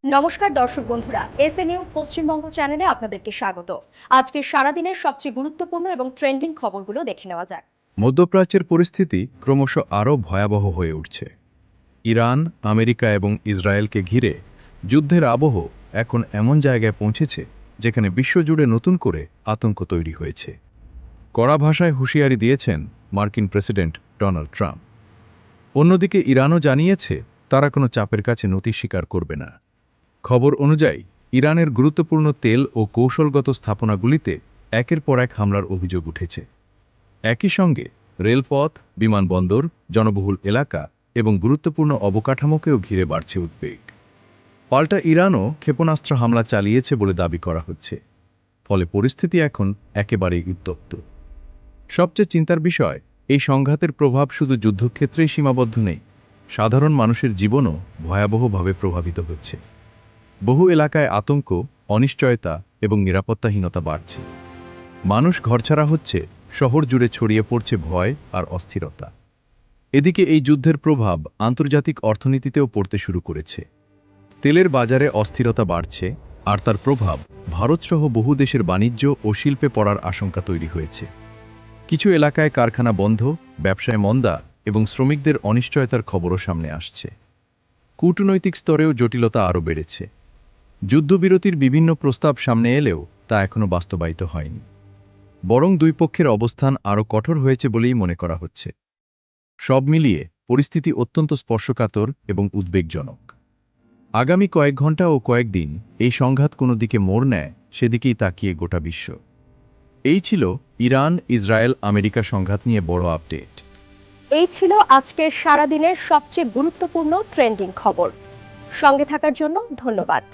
নমস্কার দর্শক বন্ধুরা, এসএনইউ পশ্চিমবঙ্গ চ্যানেলে আপনাদেরকে স্বাগত। আজকে সারাদিনের সবচেয়ে গুরুত্বপূর্ণ এবং ট্রেন্ডিং খবরগুলো দেখে নেওয়া যাক। মধ্যপ্রাচ্যের পরিস্থিতি ক্রমশ আরও ভয়াবহ হয়ে উঠছে। ইরান, আমেরিকা এবং ইসরায়েলকে ঘিরে যুদ্ধের আবহ এখন এমন জায়গায় পৌঁছেছে যেখানে বিশ্বজুড়ে নতুন করে আতঙ্ক তৈরি হয়েছে। কড়া ভাষায় হুঁশিয়ারি দিয়েছেন মার্কিন প্রেসিডেন্ট ডোনাল্ড ট্রাম্প। অন্যদিকে ইরানও জানিয়েছে তারা কোনো চাপের কাছে নতি স্বীকার করবে না। খবর অনুযায়ী ইরানের গুরুত্বপূর্ণ তেল ও কৌশলগত স্থাপনাগুলিতে একের পর এক হামলার অভিযোগ উঠেছে। একই সঙ্গে রেলপথ, বিমানবন্দর, জনবহুল এলাকা এবং গুরুত্বপূর্ণ অবকাঠামোকেও ঘিরে বাড়ছে উদ্বেগ। পাল্টা ইরানও ক্ষেপণাস্ত্র হামলা চালিয়েছে বলে দাবি করা হচ্ছে। ফলে পরিস্থিতি এখন একেবারেই উত্তপ্ত। সবচেয়ে চিন্তার বিষয়, এই সংঘাতের প্রভাব শুধু যুদ্ধক্ষেত্রেই সীমাবদ্ধ নেই, সাধারণ মানুষের জীবনও ভয়াবহভাবে প্রভাবিত হচ্ছে। বহু এলাকায় আতঙ্ক, অনিশ্চয়তা এবং নিরাপত্তাহীনতা বাড়ছে। মানুষ ঘরছাড়া হচ্ছে, শহর জুড়ে ছড়িয়ে পড়ছে ভয় আর অস্থিরতা। এদিকে এই যুদ্ধের প্রভাব আন্তর্জাতিক অর্থনীতিতেও পড়তে শুরু করেছে। তেলের বাজারে অস্থিরতা বাড়ছে, আর তার প্রভাব ভারতসহ বহু দেশের বাণিজ্য ও শিল্পে পড়ার আশঙ্কা তৈরি হয়েছে। কিছু এলাকায় কারখানা বন্ধ, ব্যবসায় মন্দা এবং শ্রমিকদের অনিশ্চয়তার খবরও সামনে আসছে। কূটনৈতিক স্তরেও জটিলতা আরও বেড়েছে। যুদ্ধবিরতির বিভিন্ন প্রস্তাব সামনে এলেও তা এখনও বাস্তবায়িত হয়নি। বরং দুই পক্ষের অবস্থান আরও কঠোর হয়েছে বলেই মনে করা হচ্ছে। সব মিলিয়ে পরিস্থিতি অত্যন্ত স্পর্শকাতর এবং উদ্বেগজনক। আগামী কয়েক ঘন্টা ও কয়েকদিন এই সংঘাত কোনো দিকে মোড় নেয়, সেদিকেই তাকিয়ে গোটা বিশ্ব। এই ছিল ইরান, ইসরায়েল, আমেরিকা সংঘাত নিয়ে বড় আপডেট। এই ছিল আজকের সারাদিনের সবচেয়ে গুরুত্বপূর্ণ ট্রেন্ডিং খবর। সঙ্গে থাকার জন্য ধন্যবাদ।